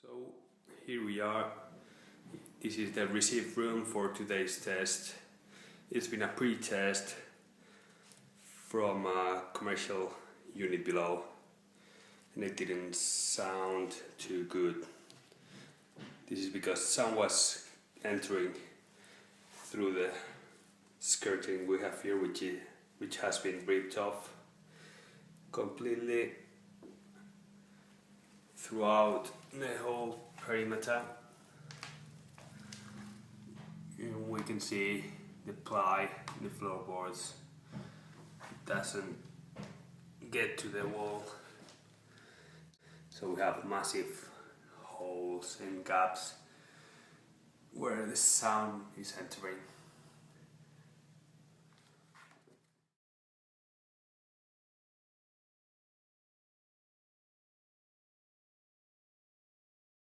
So here we are. This is the receive room for today's test. It's been a pre-test from a commercial unit below and it didn't sound too good. This is because sound was entering through the skirting we have here, which has been ripped off completely throughout the whole perimeter. And we can see the ply in the floorboards. It doesn't get to the wall, so we have massive holes and gaps where the sound is entering.